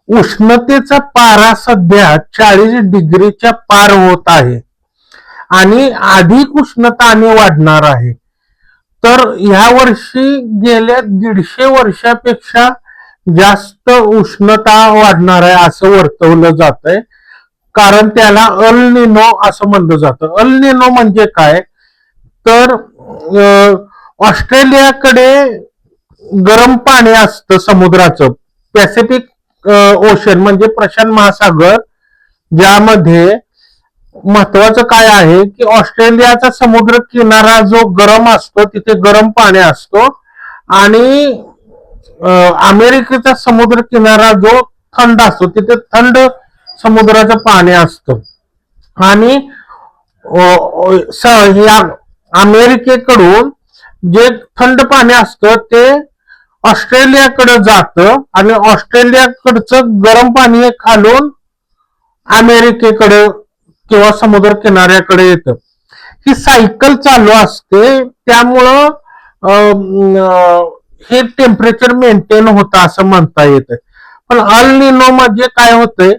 उष्णतेचा पारा सध्या 40 डिग्रीच्या पार होत आहे आणि अधिक उष्णता आणि वाढणार आहे. तर ह्या वर्षी गेल्या 150 वर्षापेक्षा जास्त उष्णता वाढणार आहे असं वर्तवलं जात आहे. कारण त्याला अल निनो असं म्हणलं जातं. अल निनो म्हणजे काय, तर ऑस्ट्रेलियाकडे गरम पाणी असतं समुद्राचं, पॅसिफिक ओशन म्हणजे प्रशांत महासागर, ज्यामध्ये महत्वाचं काय आहे की ऑस्ट्रेलियाचा समुद्र किनारा जो गरम असतो तिथे गरम पाणी असतो आणि अमेरिकेचा समुद्र किनारा जो थंड असतो तिथे थंड समुद्राचं पाणी असतं. आणि अमेरिकेकडून जे थंड पाणी असतं ते ऑस्ट्रेलियाकडे जातं आणि ऑस्ट्रेलियाकडचं गरम पाणी खालून अमेरिकेकडे किंवा समुद्र किनाऱ्याकडे येतं. ही सायकल चालू असते, त्यामुळं हे टेम्परेचर मेंटेन होतं असं म्हणता येतं. पण अल निनो म्हणजे काय होतंय,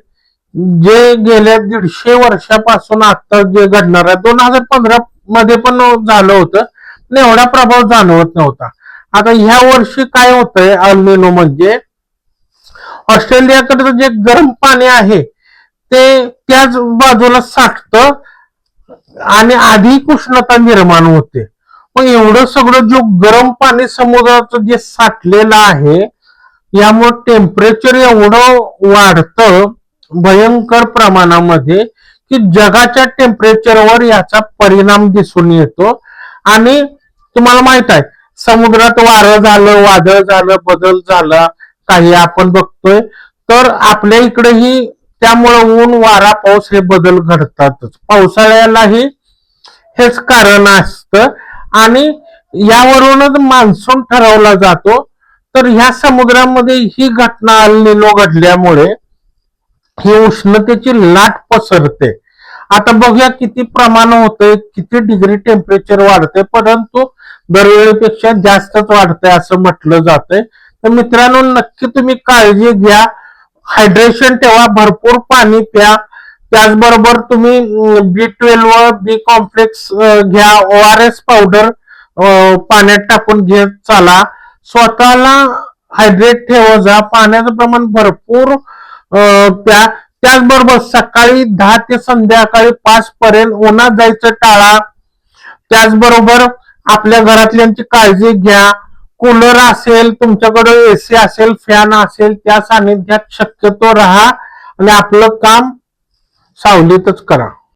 जे गेल्या 150 वर्षापासून आता जे घडणार आहे, 2015 मध्ये पण झालं होतं पण एवढा प्रभाव जाणवत नव्हता. आता ह्या वर्षी काय होतंय, अल निनो म्हणजे ऑस्ट्रेलियाकडे जे गरम पाणी आहे ते त्याच बाजूला साठतं आणि अधिक उष्णता निर्माण होते. पण एवढं सगळं जो गरम पाणी समुद्राचं जे साठलेलं आहे यामुळे टेम्परेचर एवढं वाढतं भयंकर प्रमाणामध्ये की जगाच्या टेम्परेचरवर याचा परिणाम दिसून येतो. आणि तुम्हाला माहित आहे समुद्रात वारं झालं, वादळ झालं, बदल झाला काही आपण बघतोय, तर आपल्या इकडेही त्यामुळे ऊन वारा पाऊस हे बदल घडतातच. पावसाळ्यालाही हेच कारण असतं आणि यावरूनच मान्सून ठरवला जातो. तर ह्या समुद्रामध्ये ही घटना अल निनो घडल्यामुळे ही उष्णतेची लाट पसरते. आता बघूया किती प्रमाण होतंय, किती डिग्री टेम्परेचर वाढतंय, परंतु दरवेळेपेक्षा जास्तच वाढतंय असं म्हटलं जातंय. तर मित्रांनो नक्की तुम्ही काळजी घ्या, हायड्रेशन ठेवा, भरपूर पाणी प्या, त्याचबरोबर तुम्ही B12 बी कॉम्प्लेक्स घ्या, ORS पावडर पाण्यात टाकून घेत चाला, स्वतःला हायड्रेट ठेवा जा, पाण्याचं प्रमाण भरपूर प्या. त्याचबरोबर सकाळी 10 ते संध्याकाळी 5 पर्यंत उन्हात जायचं टाळा. त्याचबरोबर आपल्या घरातल्यांची काळजी घ्या. कूलर असेल तुमच्याकडे, एसी असेल, फॅन असेल, त्या सानिध्यात शक्यतो राहा आणि आपलं काम सावलीतच करा.